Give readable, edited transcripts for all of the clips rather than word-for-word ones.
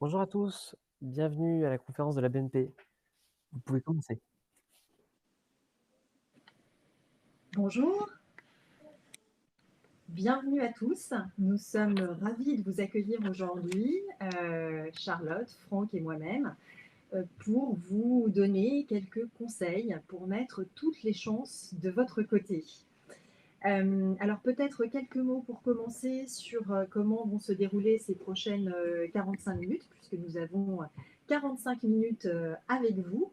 Bonjour à tous, bienvenue à la conférence de la BNP. Vous pouvez commencer. Bonjour, bienvenue à tous. Nous sommes ravis de vous accueillir aujourd'hui, Charlotte, Franck et moi-même, pour vous donner quelques conseils pour mettre toutes les chances de votre côté. Alors peut-être quelques mots pour commencer sur comment vont se dérouler ces prochaines 45 minutes, puisque nous avons 45 minutes avec vous.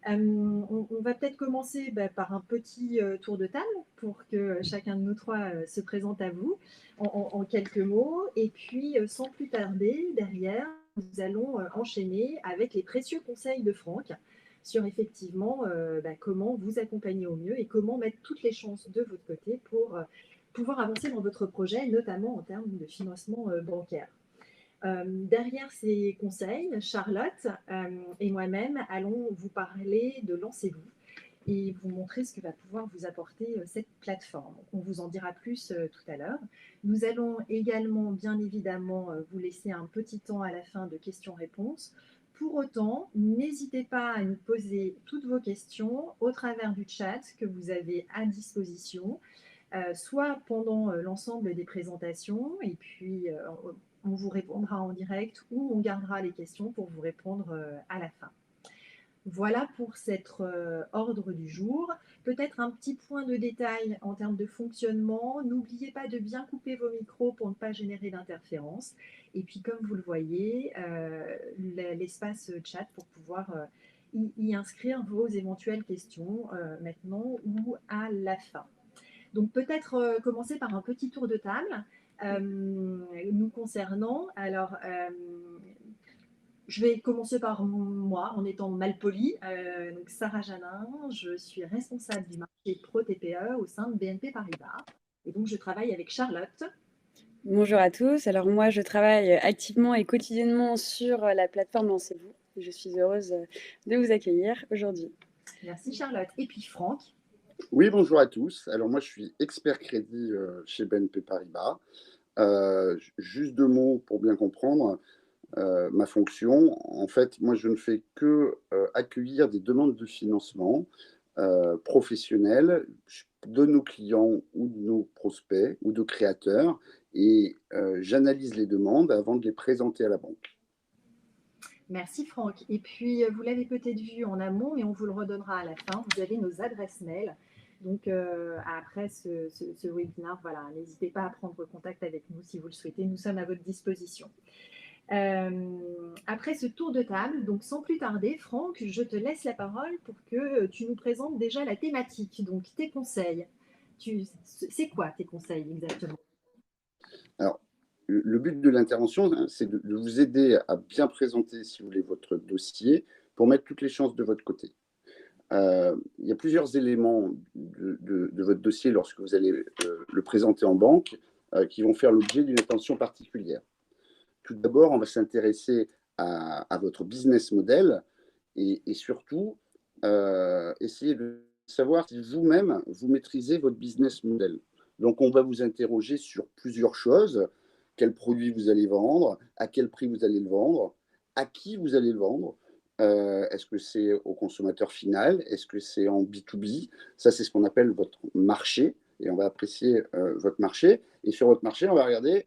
On va peut-être commencer par un petit tour de table pour que chacun de nous trois se présente à vous en quelques mots. Et puis, sans plus tarder, derrière, nous allons enchaîner avec les précieux conseils de Franck sur effectivement comment vous accompagner au mieux et comment mettre toutes les chances de votre côté pour pouvoir avancer dans votre projet, notamment en termes de financement bancaire. Derrière ces conseils, Charlotte et moi-même allons vous parler de Lancez-vous et vous montrer ce que va pouvoir vous apporter cette plateforme. On vous en dira plus tout à l'heure. Nous allons également, bien évidemment, vous laisser un petit temps à la fin de questions-réponses. Pour autant, n'hésitez pas à nous poser toutes vos questions au travers du chat que vous avez à disposition, soit pendant l'ensemble des présentations, et puis on vous répondra en direct ou on gardera les questions pour vous répondre à la fin. Voilà pour cet ordre du jour. Peut-être un petit point de détail en termes de fonctionnement. N'oubliez pas de bien couper vos micros pour ne pas générer d'interférences. Et puis, comme vous le voyez, l'espace chat pour pouvoir y inscrire vos éventuelles questions maintenant ou à la fin. Donc, peut-être commencer par un petit tour de table nous concernant. Alors, je vais commencer par moi, en étant mal polie. Donc Sarah Janin, je suis responsable du marché Pro TPE au sein de BNP Paribas. Et donc, je travaille avec Charlotte. Bonjour à tous. Alors moi, je travaille activement et quotidiennement sur la plateforme Lancez-vous. Je suis heureuse de vous accueillir aujourd'hui. Merci Charlotte. Et puis Franck. Oui, bonjour à tous. Alors moi, je suis expert crédit chez BNP Paribas. Juste deux mots pour bien comprendre ma fonction. En fait, moi, je ne fais que accueillir des demandes de financement professionnelles de nos clients ou de nos prospects ou de créateurs et j'analyse les demandes avant de les présenter à la banque. Merci Franck. Et puis, vous l'avez peut-être vu en amont, mais on vous le redonnera à la fin. Vous avez nos adresses mail. Donc, après ce webinaire, voilà, n'hésitez pas à prendre contact avec nous si vous le souhaitez. Nous sommes à votre disposition. Après ce tour de table, donc sans plus tarder, Franck, je te laisse la parole pour que tu nous présentes déjà la thématique, donc tes conseils. C'est quoi tes conseils exactement? Alors, le but de l'intervention, c'est de vous aider à bien présenter, si vous voulez, votre dossier pour mettre toutes les chances de votre côté. Il y a plusieurs éléments de votre dossier lorsque vous allez le présenter en banque qui vont faire l'objet d'une attention particulière. Tout d'abord, on va s'intéresser à votre business model et surtout essayer de savoir si vous-même, vous maîtrisez votre business model. Donc, on va vous interroger sur plusieurs choses. Quel produit vous allez vendre, à quel prix vous allez le vendre, à qui vous allez le vendre. Est-ce que c'est au consommateur final? Est-ce que c'est en B2B? Ça, c'est ce qu'on appelle votre marché. Et on va apprécier votre marché. Et sur votre marché, on va regarder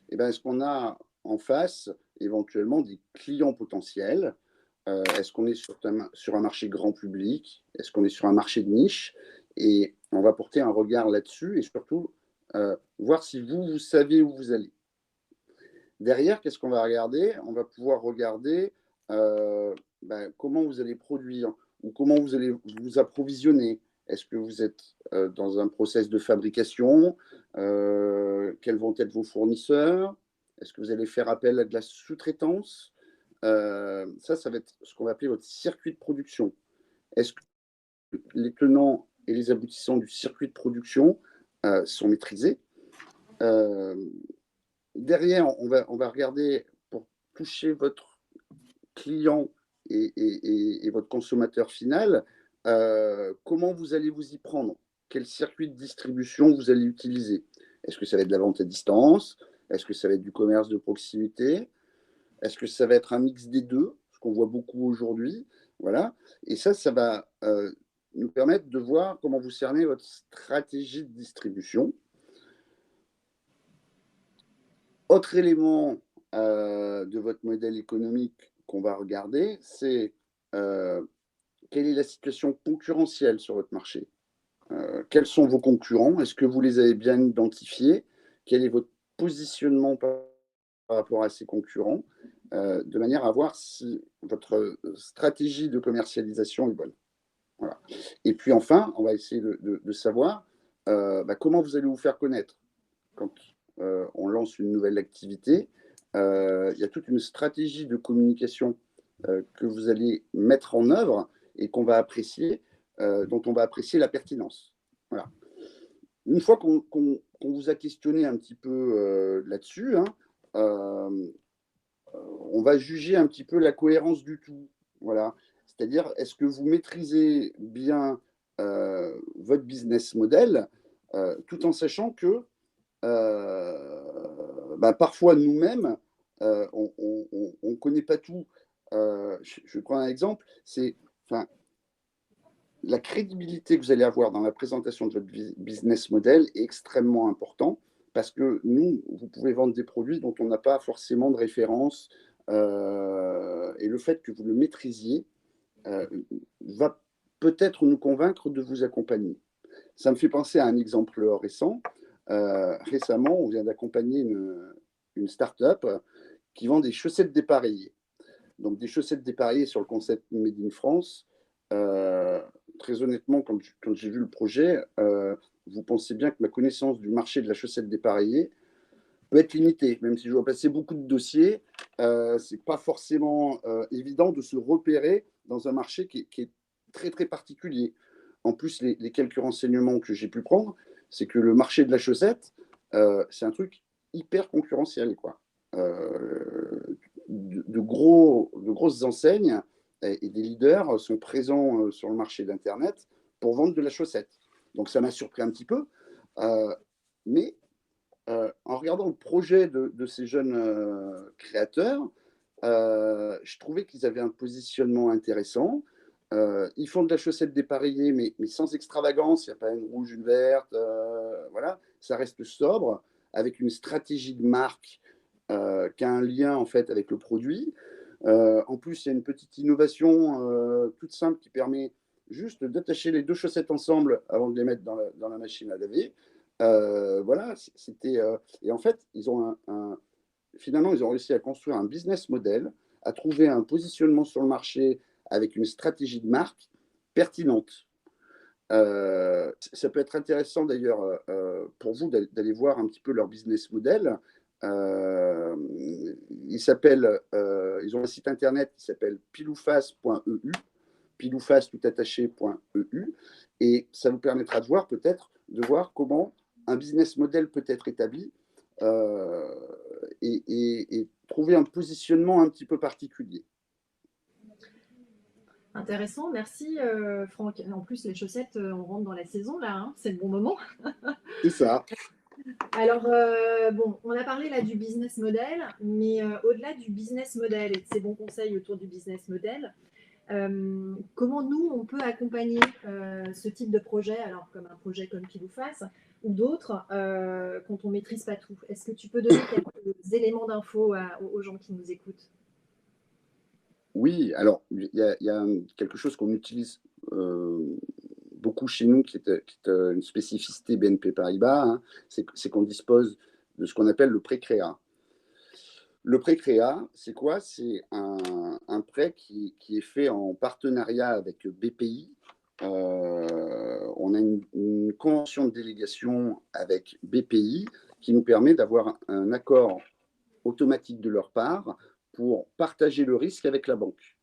est-ce qu'on a en face éventuellement des clients potentiels. Est-ce qu'on est sur un marché grand public? Est-ce qu'on est sur un marché de niche? Et on va porter un regard là-dessus et surtout voir si vous savez où vous allez. Derrière, qu'est-ce qu'on va regarder? On va pouvoir regarder comment vous allez produire ou comment vous allez vous approvisionner? Est-ce que vous êtes dans un process de fabrication? Quels vont être vos fournisseurs? Est-ce que vous allez faire appel à de la sous-traitance? Ça va être ce qu'on va appeler votre circuit de production. Est-ce que les tenants et les aboutissants du circuit de production sont maîtrisés? Derrière, on va regarder pour toucher votre client et votre consommateur final, comment vous allez vous y prendre? Quel circuit de distribution vous allez utiliser? Est-ce que ça va être de la vente à distance? Est-ce que ça va être du commerce de proximité? Est-ce que ça va être un mix des deux? Ce qu'on voit beaucoup aujourd'hui. Voilà. Et ça va nous permettre de voir comment vous cernez votre stratégie de distribution. Autre élément de votre modèle économique qu'on va regarder, c'est quelle est la situation concurrentielle sur votre marché? Quels sont vos concurrents? Est-ce que vous les avez bien identifiés? Quel est votre positionnement par rapport à ces concurrents? De manière à voir si votre stratégie de commercialisation est bonne. Voilà. Et puis enfin, on va essayer de savoir comment vous allez vous faire connaître. Quand on lance une nouvelle activité, il y a toute une stratégie de communication que vous allez mettre en œuvre et qu'on va apprécier, dont on va apprécier la pertinence. Voilà. Une fois qu'on vous a questionné un petit peu là-dessus, on va juger un petit peu la cohérence du tout. Voilà. C'est-à-dire, est-ce que vous maîtrisez bien votre business model tout en sachant que parfois nous-mêmes, on ne connaît pas tout. Je prends un exemple, c'est la crédibilité que vous allez avoir dans la présentation de votre business model est extrêmement important parce que vous pouvez vendre des produits dont on n'a pas forcément de référence et le fait que vous le maîtrisiez va peut-être nous convaincre de vous accompagner. Ça me fait penser à un exemple récent. Récemment, on vient d'accompagner une start-up qui vend des chaussettes dépareillées. Donc, des chaussettes dépareillées sur le concept Made in France. Très honnêtement, quand j'ai vu le projet, vous pensez bien que ma connaissance du marché de la chaussette dépareillée peut être limitée. Même si je dois passer beaucoup de dossiers, ce n'est pas forcément évident de se repérer dans un marché qui est très, très particulier. En plus, les quelques renseignements que j'ai pu prendre, c'est que le marché de la chaussette, c'est un truc hyper concurrentiel, quoi. De grosses enseignes et des leaders sont présents sur le marché d'Internet pour vendre de la chaussette. Donc ça m'a surpris un petit peu. Mais en regardant le projet de ces jeunes créateurs, je trouvais qu'ils avaient un positionnement intéressant. Ils font de la chaussette dépareillée, mais sans extravagance. Il n'y a pas une rouge, une verte. Voilà, ça reste sobre, avec une stratégie de marque qui a un lien en fait avec le produit. En plus, il y a une petite innovation toute simple qui permet juste d'attacher les deux chaussettes ensemble avant de les mettre dans la machine à laver. Voilà, et en fait, finalement, ils ont réussi à construire un business model, à trouver un positionnement sur le marché avec une stratégie de marque pertinente. Ça peut être intéressant d'ailleurs pour vous d'aller voir un petit peu leur business model. Ils ont un site internet qui s'appelle pilouface.eu, pilouface tout attaché.eu, et ça vous permettra de voir comment un business model peut être établi et trouver un positionnement un petit peu particulier. Intéressant, merci Franck. En plus, les chaussettes, on rentre dans la saison là, hein, c'est le bon moment. C'est ça. Alors, on a parlé là du business model, mais au-delà du business model et de ces bons conseils autour du business model, comment nous, on peut accompagner ce type de projet, alors comme un projet comme Pilouface ou d'autres, quand on ne maîtrise pas tout? Est-ce que tu peux donner quelques éléments d'infos aux gens qui nous écoutent? Oui, alors il y a quelque chose qu'on utilise beaucoup chez nous, qui est une spécificité BNP Paribas, c'est qu'on dispose de ce qu'on appelle le pré-créa. Le pré-créa, c'est quoi? C'est un prêt prêt qui est fait en partenariat avec BPI. On a une convention de délégation avec BPI qui nous permet d'avoir un accord automatique de leur part pour partager le risque avec la banque.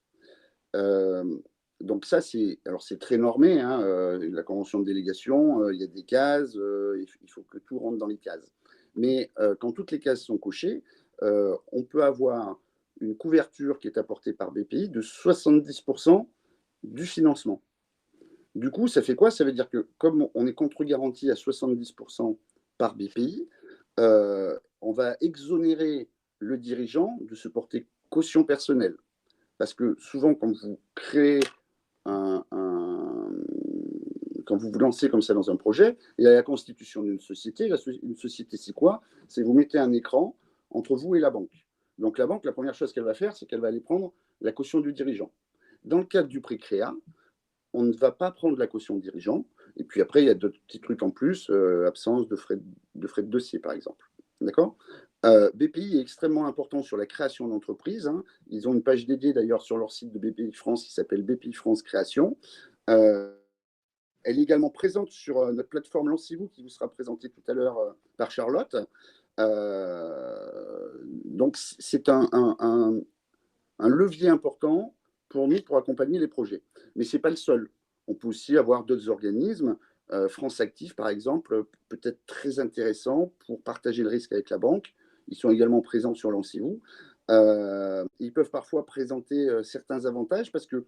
Donc ça, c'est très normé, hein, la convention de délégation, il y a des cases, il faut que tout rentre dans les cases. Mais quand toutes les cases sont cochées, on peut avoir une couverture qui est apportée par BPI de 70% du financement. Du coup, ça fait quoi? Ça veut dire que comme on est contre-garanti à 70% par BPI, on va exonérer le dirigeant de se porter caution personnelle. Parce que souvent, quand vous créez quand vous vous lancez comme ça dans un projet, il y a la constitution d'une société. Une société, c'est quoi? C'est vous mettez un écran entre vous et la banque. Donc la banque, la première chose qu'elle va faire, c'est qu'elle va aller prendre la caution du dirigeant. Dans le cadre du pré-créa, on ne va pas prendre la caution dirigeant. Et puis après, il y a d'autres petits trucs en plus, absence de frais de dossier, par exemple. D'accord? BPI est extrêmement important sur la création d'entreprises. Hein. Ils ont une page dédiée d'ailleurs sur leur site de BPI France qui s'appelle BPI France Création. Elle est également présente sur notre plateforme Lancez-vous qui vous sera présentée tout à l'heure par Charlotte. Donc, c'est un levier important pour nous pour accompagner les projets. Mais ce n'est pas le seul. On peut aussi avoir d'autres organismes. France Active, par exemple, peut être très intéressant pour partager le risque avec la banque. Ils sont également présents sur Lancez-vous. Ils peuvent parfois présenter certains avantages parce que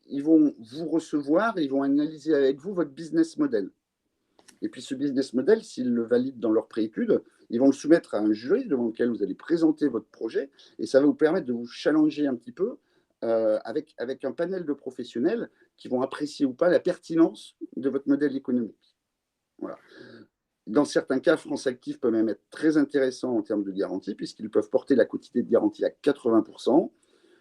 ils vont vous recevoir et ils vont analyser avec vous votre business model. Et puis ce business model, s'ils le valident dans leur préétude, ils vont le soumettre à un jury devant lequel vous allez présenter votre projet et ça va vous permettre de vous challenger un petit peu avec un panel de professionnels qui vont apprécier ou pas la pertinence de votre modèle économique. Voilà. Dans certains cas, France Active peut même être très intéressant en termes de garantie puisqu'ils peuvent porter la quotité de garantie à 80%.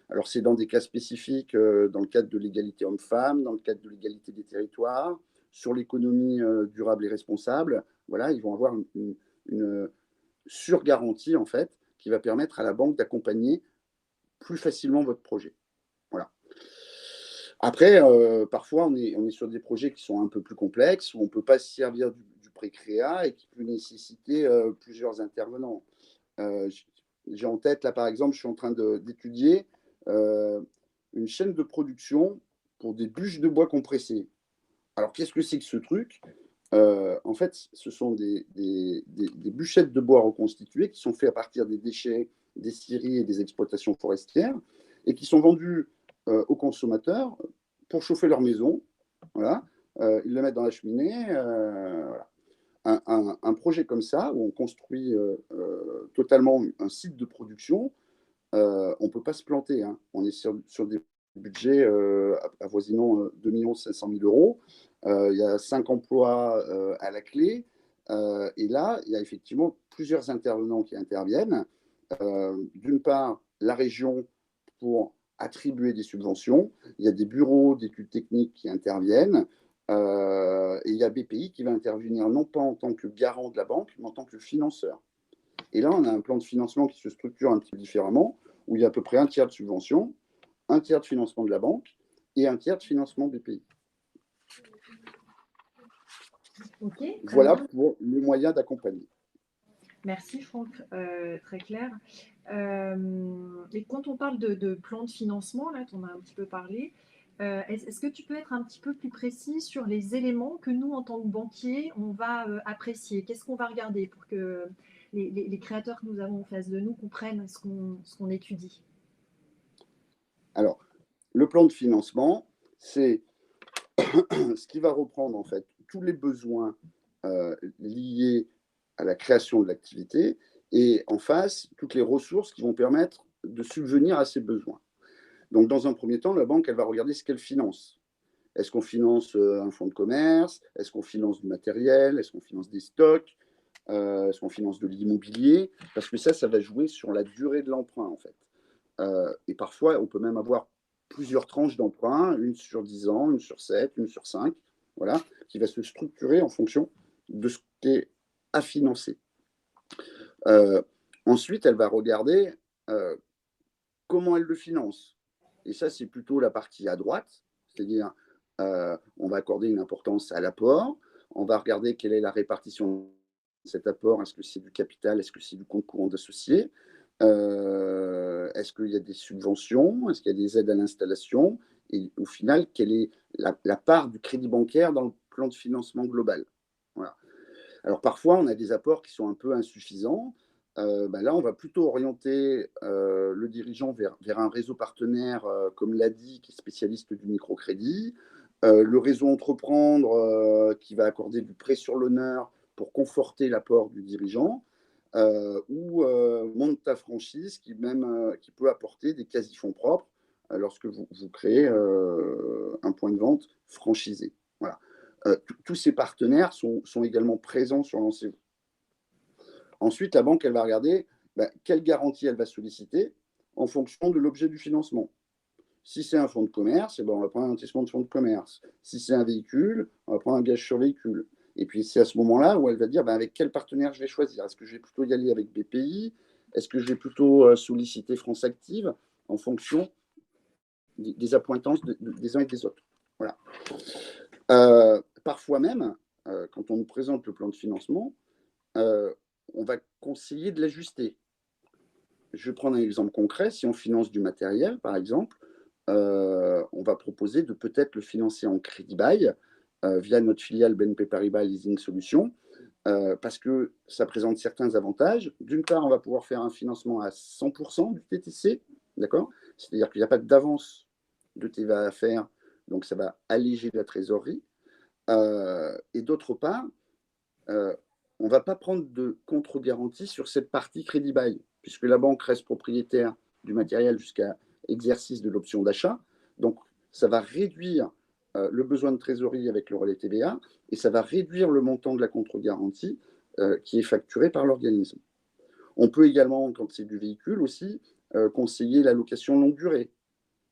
Alors, c'est dans des cas spécifiques, dans le cadre de l'égalité homme-femme, dans le cadre de l'égalité des territoires, sur l'économie durable et responsable. Voilà, ils vont avoir une surgarantie, en fait, qui va permettre à la banque d'accompagner plus facilement votre projet. Voilà. Après, parfois, on est sur des projets qui sont un peu plus complexes, où on ne peut pas se servir du pré-créa et qui peut nécessiter plusieurs intervenants. J'ai en tête, là, par exemple, je suis en train d'étudier une chaîne de production pour des bûches de bois compressées. Alors, qu'est-ce que c'est que ce truc? En fait, ce sont des bûchettes de bois reconstituées qui sont faites à partir des déchets des scieries et des exploitations forestières et qui sont vendues aux consommateurs pour chauffer leur maison. Voilà. Ils le mettent dans la cheminée. Voilà. Un projet comme ça, où on construit totalement un site de production, on ne peut pas se planter. Hein. On est sur des budgets avoisinant 2 500 000 euros. Il y a 5 emplois à la clé. Et là, il y a effectivement plusieurs intervenants qui interviennent. D'une part, la région pour attribuer des subventions. Il y a des bureaux d'études techniques qui interviennent. Et il y a BPI qui va intervenir non pas en tant que garant de la banque, mais en tant que financeur. Et là, on a un plan de financement qui se structure un petit peu différemment, où il y a à peu près un tiers de subvention, un tiers de financement de la banque et un tiers de financement BPI. Okay, voilà bien. pour les moyens d'accompagner. Merci Franck, très clair. Et quand on parle de plan de financement, là, tu en as un petit peu parlé, est-ce que tu peux être un petit peu plus précis sur les éléments que nous, en tant que banquiers, on va apprécier? Qu'est-ce qu'on va regarder pour que les créateurs que nous avons en face de nous comprennent ce qu'on étudie? Alors, le plan de financement, c'est ce qui va reprendre en fait tous les besoins liés à la création de l'activité et en face, toutes les ressources qui vont permettre de subvenir à ces besoins. Donc, dans un premier temps, la banque, elle va regarder ce qu'elle finance. Est-ce qu'on finance un fonds de commerce? Est-ce qu'on finance du matériel? Est-ce qu'on finance des stocks? Est-ce qu'on finance de l'immobilier? Parce que ça va jouer sur la durée de l'emprunt, en fait. Et parfois, on peut même avoir plusieurs tranches d'emprunt, une sur 10 ans, une sur 7, une sur 5, voilà, qui va se structurer en fonction de ce qui est à financer. Ensuite, elle va regarder comment elle le finance. Et ça, c'est plutôt la partie à droite, c'est-à-dire on va accorder une importance à l'apport, on va regarder quelle est la répartition de cet apport, est-ce que c'est du capital, est-ce que c'est du compte courant d'associés, est-ce qu'il y a des subventions, est-ce qu'il y a des aides à l'installation, et au final, quelle est la part du crédit bancaire dans le plan de financement global. Voilà. Alors parfois, on a des apports qui sont un peu insuffisants. Là, on va plutôt orienter le dirigeant vers un réseau partenaire, comme l'ADI, qui est spécialiste du microcrédit, le réseau entreprendre, qui va accorder du prêt sur l'honneur pour conforter l'apport du dirigeant, ou monte ta franchise, qui peut apporter des quasi-fonds propres lorsque vous créez un point de vente franchisé. Voilà. Tous ces partenaires sont également présents sur Lancez-vous. Ensuite, la banque, elle va regarder quelle garantie elle va solliciter en fonction de l'objet du financement. Si c'est un fonds de commerce, on va prendre un investissement de fonds de commerce. Si c'est un véhicule, on va prendre un gage sur véhicule. Et puis, c'est à ce moment-là où elle va dire avec quel partenaire je vais choisir. Est-ce que je vais plutôt y aller avec BPI? Est-ce que je vais plutôt solliciter France Active en fonction des appointances des uns et des autres? Voilà. Parfois même, quand on nous présente le plan de financement, on va conseiller de l'ajuster. Je vais prendre un exemple concret. Si on finance du matériel, par exemple, on va proposer de peut-être le financer en crédit bail via notre filiale BNP Paribas Leasing Solutions, parce que ça présente certains avantages. D'une part, on va pouvoir faire un financement à 100% du TTC, d'accord? C'est-à-dire qu'il n'y a pas d'avance de TVA à faire, donc ça va alléger la trésorerie. Et d'autre part, on ne va pas prendre de contre-garantie sur cette partie crédit bail, puisque la banque reste propriétaire du matériel jusqu'à exercice de l'option d'achat. Donc, ça va réduire le besoin de trésorerie avec le relais TVA, et ça va réduire le montant de la contre-garantie qui est facturé par l'organisme. On peut également, quand c'est du véhicule aussi, conseiller la location longue durée.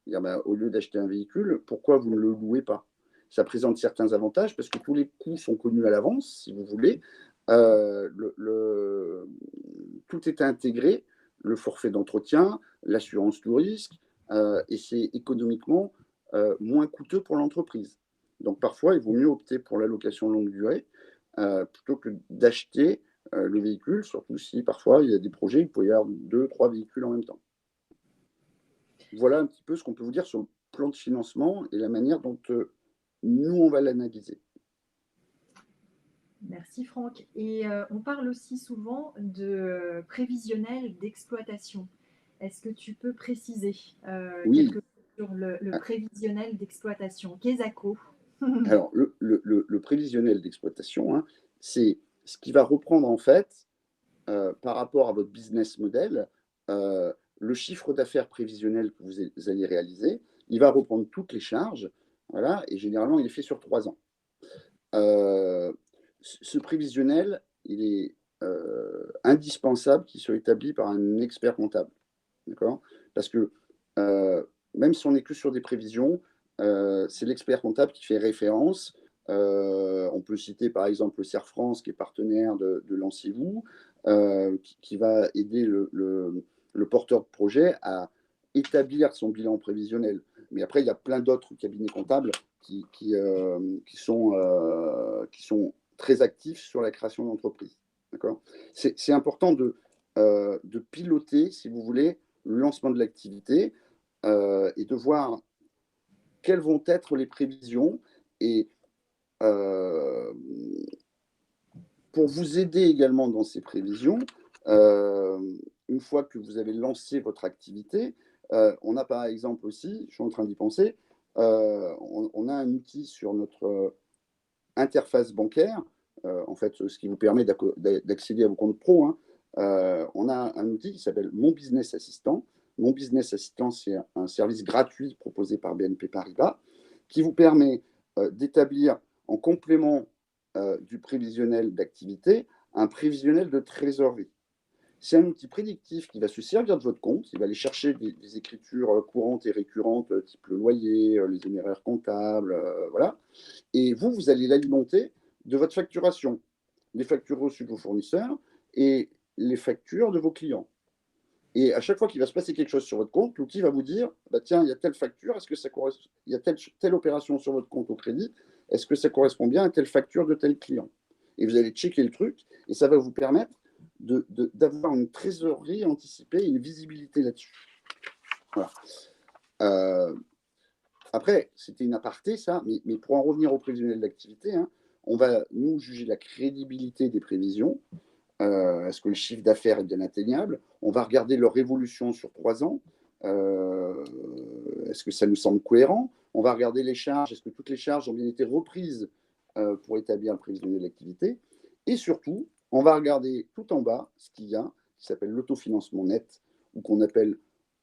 Dire, au lieu d'acheter un véhicule, pourquoi vous ne le louez pas? Ça présente certains avantages parce que tous les coûts sont connus à l'avance, si vous voulez. Tout est intégré, le forfait d'entretien, l'assurance tout risque, et c'est économiquement moins coûteux pour l'entreprise. Donc parfois, il vaut mieux opter pour la location longue durée plutôt que d'acheter le véhicule, surtout si parfois il y a des projets, il peut y avoir 2, 3 véhicules en même temps. Voilà un petit peu ce qu'on peut vous dire sur le plan de financement et la manière dont nous, on va l'analyser. Merci Franck. Et on parle aussi souvent de prévisionnel d'exploitation. Est-ce que tu peux préciser Oui. quelque chose sur le prévisionnel d'exploitation? Qu'est-ce Alors, le prévisionnel d'exploitation, hein, c'est ce qui va reprendre en fait, par rapport à votre business model, le chiffre d'affaires prévisionnel que vous allez réaliser. Il va reprendre toutes les charges, voilà, et généralement, il est fait sur 3 ans. Ce prévisionnel, il est indispensable qu'il soit établi par un expert comptable, d'accord? Parce que même si on n'est que sur des prévisions, c'est l'expert comptable qui fait référence. On peut citer par exemple le CERF France, qui est partenaire de Lancez-vous, qui va aider le porteur de projet à établir son bilan prévisionnel. Mais après, il y a plein d'autres cabinets comptables qui sont très actifs sur la création d'entreprise. D'accord ? C'est important de piloter, si vous voulez, le lancement de l'activité et de voir quelles vont être les prévisions. Et pour vous aider également dans ces prévisions, une fois que vous avez lancé votre activité, on a par exemple aussi, je suis en train d'y penser, on a un outil sur notre interface bancaire, en fait, ce qui vous permet d'accéder à vos comptes pro. Hein. On a un outil qui s'appelle Mon Business Assistant. Mon Business Assistant, c'est un service gratuit proposé par BNP Paribas qui vous permet d'établir en complément du prévisionnel d'activité un prévisionnel de trésorerie. C'est un outil prédictif qui va se servir de votre compte. Il va aller chercher des écritures courantes et récurrentes, type le loyer, les honoraires comptables, voilà. Et vous allez l'alimenter de votre facturation, les factures reçues de vos fournisseurs et les factures de vos clients. Et à chaque fois qu'il va se passer quelque chose sur votre compte, l'outil va vous dire, bah, tiens, il y a telle facture, est-ce que ça correspond, il y a telle opération sur votre compte au crédit, est-ce que ça correspond bien à telle facture de tel client? Et vous allez checker le truc, et ça va vous permettre d'avoir une trésorerie anticipée, une visibilité là-dessus. Voilà. Après, c'était une aparté, ça, mais pour en revenir au prévisionnel d'activité, hein, on va, nous, juger la crédibilité des prévisions. Est-ce que le chiffre d'affaires est bien atteignable? On va regarder leur évolution sur 3 ans. Est-ce que ça nous semble cohérent? On va regarder les charges. Est-ce que toutes les charges ont bien été reprises pour établir le prévisionnel d'activité? Et surtout, on va regarder tout en bas ce qu'il y a, qui s'appelle l'autofinancement net, ou qu'on appelle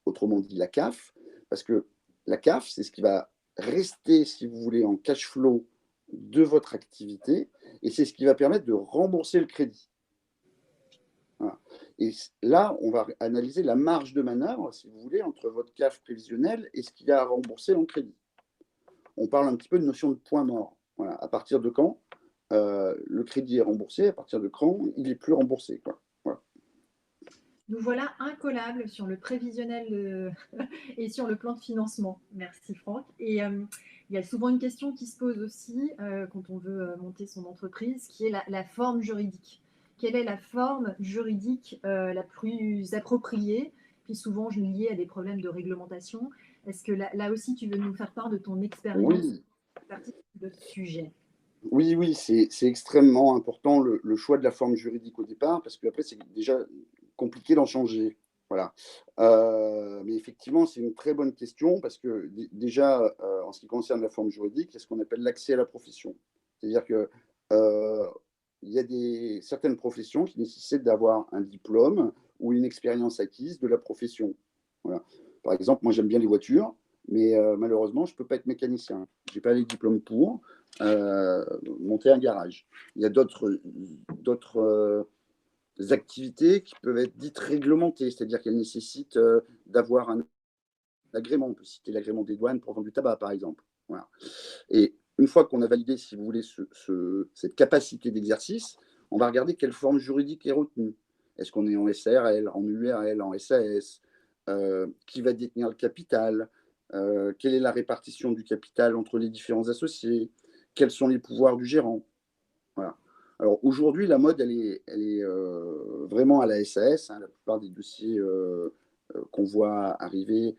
autrement dit la CAF, parce que la CAF, c'est ce qui va rester, si vous voulez, en cash flow de votre activité, et c'est ce qui va permettre de rembourser le crédit. Voilà. Et là, on va analyser la marge de manœuvre, si vous voulez, entre votre CAF prévisionnel et ce qu'il y a à rembourser en crédit. On parle un petit peu de notion de point mort. Voilà. À partir de quand le crédit est remboursé, à partir de quand il n'est plus remboursé, quoi. Voilà. Nous voilà incollables sur le prévisionnel et sur le plan de financement. Merci Franck. Et il y a souvent une question qui se pose aussi quand on veut monter son entreprise, qui est la forme juridique. Quelle est la forme juridique la plus appropriée? Puis souvent, je liée à des problèmes de réglementation. Est-ce que là aussi, tu veux nous faire part de ton expérience Oui, de ce sujet? oui, c'est extrêmement important le choix de la forme juridique au départ, parce qu'après, c'est déjà compliqué d'en changer. Voilà. Mais effectivement, c'est une très bonne question, parce que déjà, en ce qui concerne la forme juridique, il y a ce qu'on appelle l'accès à la profession. C'est-à-dire que il y a certaines professions qui nécessitent d'avoir un diplôme ou une expérience acquise de la profession. Voilà. Par exemple, moi, j'aime bien les voitures, mais malheureusement, je ne peux pas être mécanicien. Je n'ai pas les diplômes pour monter un garage. Il y a d'autres activités qui peuvent être dites réglementées, c'est-à-dire qu'elles nécessitent d'avoir un agrément. On peut citer l'agrément des douanes pour vendre du tabac, par exemple. Voilà. Et une fois qu'on a validé, si vous voulez, cette capacité d'exercice, on va regarder quelle forme juridique est retenue. Est-ce qu'on est en SARL, en URL, en SAS? Qui va détenir le capital? Quelle est la répartition du capital entre les différents associés? Quels sont les pouvoirs du gérant? Voilà. Alors aujourd'hui, la mode, elle est vraiment à la SAS. Hein. La plupart des dossiers qu'on voit arriver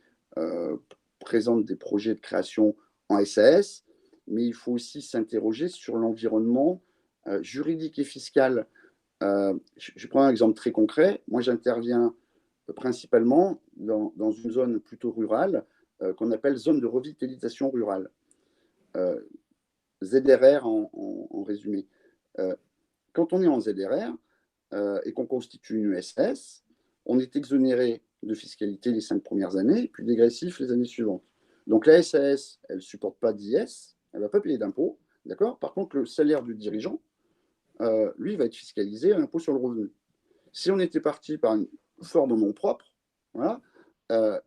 présentent des projets de création en SAS, mais il faut aussi s'interroger sur l'environnement juridique et fiscal. Je prends un exemple très concret. Moi, j'interviens principalement dans une zone plutôt rurale qu'on appelle zone de revitalisation rurale. ZRR en résumé. Quand on est en ZRR et qu'on constitue une ESS, on est exonéré de fiscalité les 5 premières années, puis dégressif les années suivantes. Donc la SAS, elle ne supporte pas d'IS, elle ne va pas payer d'impôt, d'accord? Par contre, le salaire du dirigeant, lui, va être fiscalisé à l'impôt sur le revenu. Si on était parti par une forme en nom propre, voilà,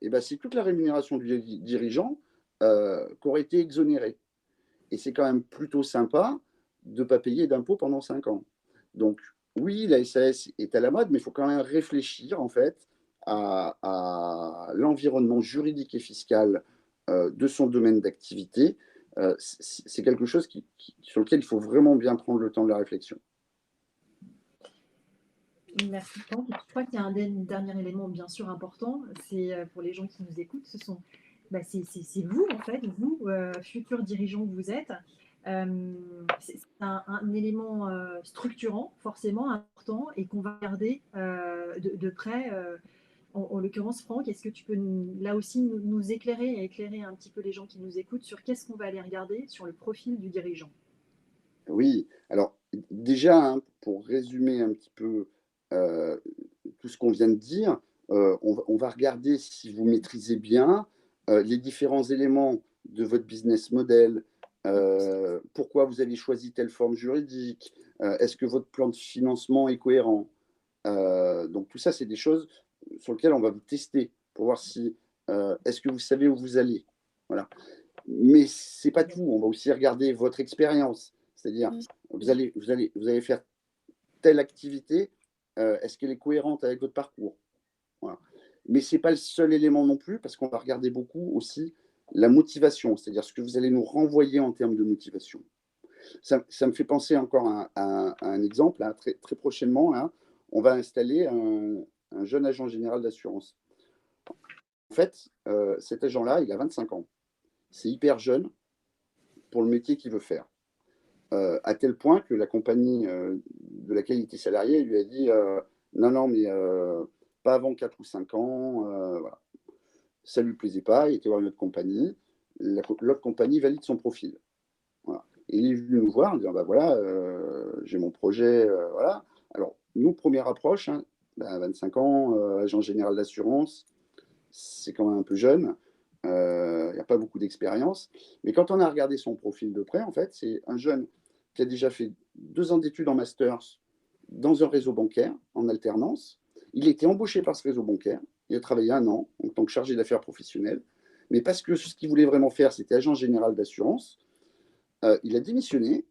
et ben c'est toute la rémunération du dirigeant qui aurait été exonérée. Et c'est quand même plutôt sympa de ne pas payer d'impôts pendant 5 ans. Donc, oui, la SAS est à la mode, mais il faut quand même réfléchir, en fait, à l'environnement juridique et fiscal de son domaine d'activité. C'est quelque chose sur lequel il faut vraiment bien prendre le temps de la réflexion. Merci Franck. Je crois qu'il y a un dernier élément bien sûr important, c'est pour les gens qui nous écoutent, c'est vous en fait, vous, futurs dirigeants que vous êtes. C'est un élément structurant, forcément important, et qu'on va regarder de près. En l'occurrence, Franck, est-ce que tu peux là aussi nous éclairer et éclairer un petit peu les gens qui nous écoutent sur qu'est-ce qu'on va aller regarder sur le profil du dirigeant? Oui, alors déjà, hein, pour résumer un petit peu tout ce qu'on vient de dire, on va regarder si vous maîtrisez bien les différents éléments de votre business model, pourquoi vous avez choisi telle forme juridique, est-ce que votre plan de financement est cohérent. Donc tout ça, c'est des choses sur lesquelles on va vous tester pour voir si est-ce que vous savez où vous allez. Voilà. Mais c'est pas tout, on va aussi regarder votre expérience, c'est-à-dire vous allez faire telle activité, est-ce qu'elle est cohérente avec votre parcours? Voilà. Mais ce n'est pas le seul élément non plus, parce qu'on va regarder beaucoup aussi la motivation, c'est-à-dire ce que vous allez nous renvoyer en termes de motivation. Ça me fait penser encore à un exemple. Hein, très, très prochainement, hein, on va installer un jeune agent général d'assurance. En fait, cet agent-là, il a 25 ans. C'est hyper jeune pour le métier qu'il veut faire. À tel point que la compagnie de laquelle il était salarié lui a dit non, mais pas avant 4 ou 5 ans. Voilà. Ça ne lui plaisait pas, il était voir une autre compagnie. L'autre compagnie valide son profil. Voilà. Et il est venu nous voir en disant voilà, j'ai mon projet. Voilà. Alors, nous, première approche, hein, 25 ans, agent général d'assurance, c'est quand même un peu jeune. Il n'y a pas beaucoup d'expérience. Mais quand on a regardé son profil de près, en fait, c'est un jeune qui a déjà fait 2 ans d'études en masters dans un réseau bancaire en alternance. Il a été embauché par ce réseau bancaire. Il a travaillé 1 an en tant que chargé d'affaires professionnel. Mais parce que ce qu'il voulait vraiment faire, c'était agent général d'assurance, il a démissionné.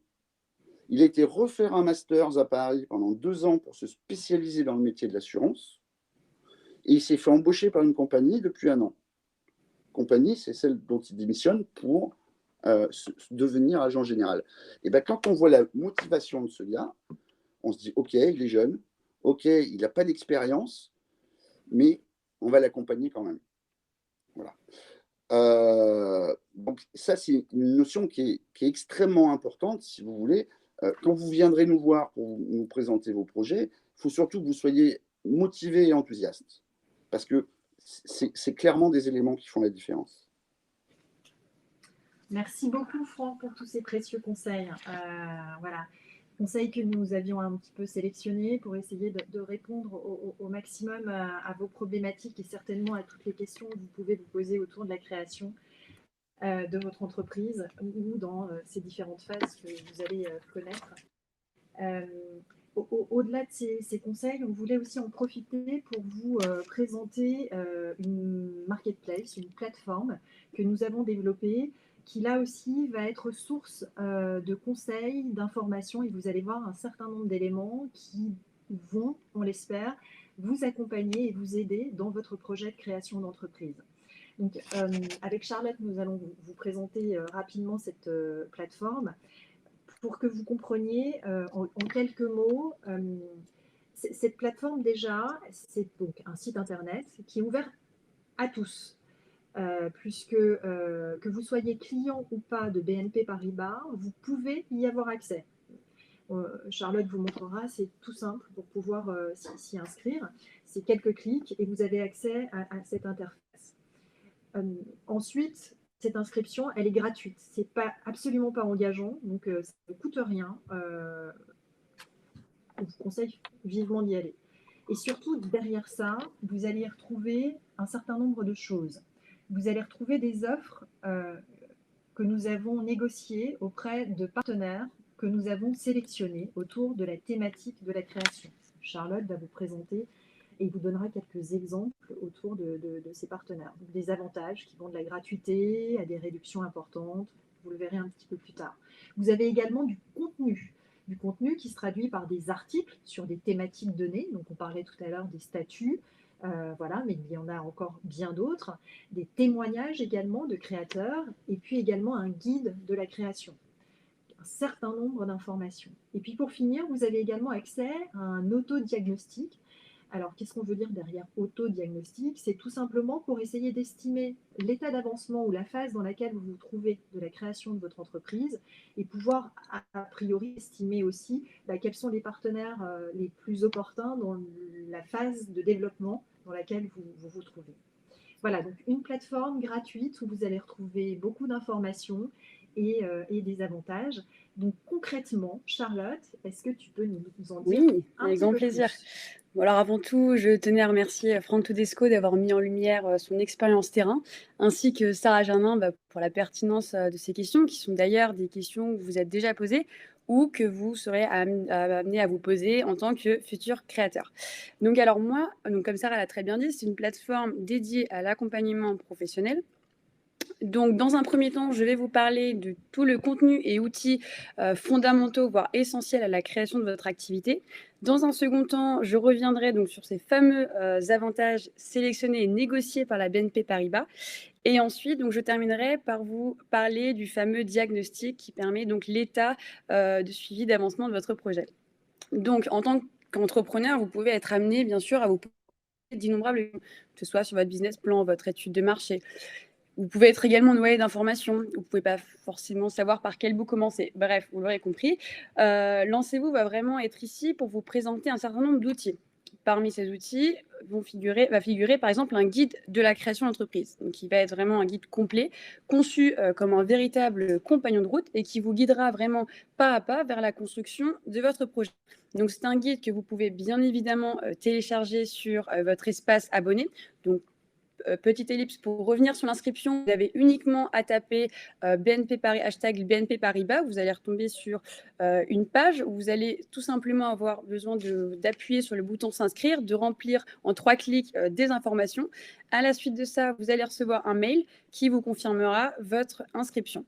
Il a été refaire un masters à Paris pendant 2 ans pour se spécialiser dans le métier de l'assurance. Et il s'est fait embaucher par une compagnie depuis 1 an. Compagnie, c'est celle dont il démissionne pour devenir agent général. Et bien, quand on voit la motivation de ce gars, on se dit, OK, il est jeune, OK, il n'a pas d'expérience, mais on va l'accompagner quand même. Voilà. Donc ça, c'est une notion qui est extrêmement importante, si vous voulez. Quand vous viendrez nous voir pour nous présenter vos projets, il faut surtout que vous soyez motivé et enthousiaste, parce que c'est clairement des éléments qui font la différence. Merci beaucoup, Franck, pour tous ces précieux conseils. Voilà, conseils que nous avions un petit peu sélectionnés pour essayer de répondre au maximum à vos problématiques et certainement à toutes les questions que vous pouvez vous poser autour de la création de votre entreprise ou dans ces différentes phases que vous allez connaître. Au-delà de ces conseils, on voulait aussi en profiter pour vous présenter une marketplace, une plateforme que nous avons développée, qui là aussi va être source de conseils, d'informations, et vous allez voir un certain nombre d'éléments qui vont, on l'espère, vous accompagner et vous aider dans votre projet de création d'entreprise. Donc, avec Charlotte, nous allons vous présenter rapidement cette plateforme pour que vous compreniez en quelques mots. Cette plateforme, déjà, c'est donc un site internet qui est ouvert à tous, puisque que vous soyez client ou pas de BNP Paribas, vous pouvez y avoir accès. Charlotte vous montrera, c'est tout simple pour pouvoir s'y inscrire. C'est quelques clics et vous avez accès à cette interface. Ensuite, cette inscription, elle est gratuite. C'est absolument pas engageant, donc ça ne coûte rien. On vous conseille vivement d'y aller. Et surtout, derrière ça, vous allez retrouver un certain nombre de choses. Vous allez retrouver des offres que nous avons négociées auprès de partenaires que nous avons sélectionnés autour de la thématique de la création. Charlotte va vous présenter et il vous donnera quelques exemples autour de ces partenaires. Donc, des avantages qui vont de la gratuité à des réductions importantes, vous le verrez un petit peu plus tard. Vous avez également du contenu qui se traduit par des articles sur des thématiques données. Donc on parlait tout à l'heure des statuts, voilà, mais il y en a encore bien d'autres. Des témoignages également de créateurs et puis également un guide de la création. Un certain nombre d'informations. Et puis pour finir, vous avez également accès à un autodiagnostic. Alors, qu'est-ce qu'on veut dire derrière autodiagnostic? C'est tout simplement pour essayer d'estimer l'état d'avancement ou la phase dans laquelle vous vous trouvez de la création de votre entreprise et pouvoir, a priori, estimer aussi quels sont les partenaires les plus opportuns dans la phase de développement dans laquelle vous vous trouvez. Voilà, donc une plateforme gratuite où vous allez retrouver beaucoup d'informations et des avantages. Donc concrètement, Charlotte, est-ce que tu peux nous en dire un avec petit grand peu plaisir. plus? Bon, alors avant tout, je tenais à remercier Franck Todesco d'avoir mis en lumière son expérience terrain, ainsi que Sarah Germain pour la pertinence de ces questions, qui sont d'ailleurs des questions que vous êtes déjà posées ou que vous serez amené à vous poser en tant que futur créateur. Donc alors moi, comme Sarah l'a très bien dit, c'est une plateforme dédiée à l'accompagnement professionnel. Donc, dans un premier temps, je vais vous parler de tout le contenu et outils fondamentaux, voire essentiels à la création de votre activité. Dans un second temps, je reviendrai donc sur ces fameux avantages sélectionnés et négociés par la BNP Paribas. Et ensuite, donc, je terminerai par vous parler du fameux diagnostic qui permet donc l'état de suivi d'avancement de votre projet. Donc, en tant qu'entrepreneur, vous pouvez être amené, bien sûr, à vous poser d'innombrables questions, que ce soit sur votre business plan, votre étude de marché. Vous pouvez être également noyé d'informations. Vous ne pouvez pas forcément savoir par quel bout commencer. Bref, vous l'aurez compris. Lancez-vous va vraiment être ici pour vous présenter un certain nombre d'outils. Parmi ces outils va figurer par exemple un guide de la création d'entreprise, qui va être vraiment un guide complet, conçu comme un véritable compagnon de route et qui vous guidera vraiment pas à pas vers la construction de votre projet. Donc c'est un guide que vous pouvez bien évidemment télécharger sur votre espace abonné. Donc petite ellipse pour revenir sur l'inscription, vous avez uniquement à taper hashtag BNP Paribas. Vous allez retomber sur une page où vous allez tout simplement avoir besoin d'appuyer sur le bouton s'inscrire, de remplir en 3 clics des informations. À la suite de ça, vous allez recevoir un mail qui vous confirmera votre inscription.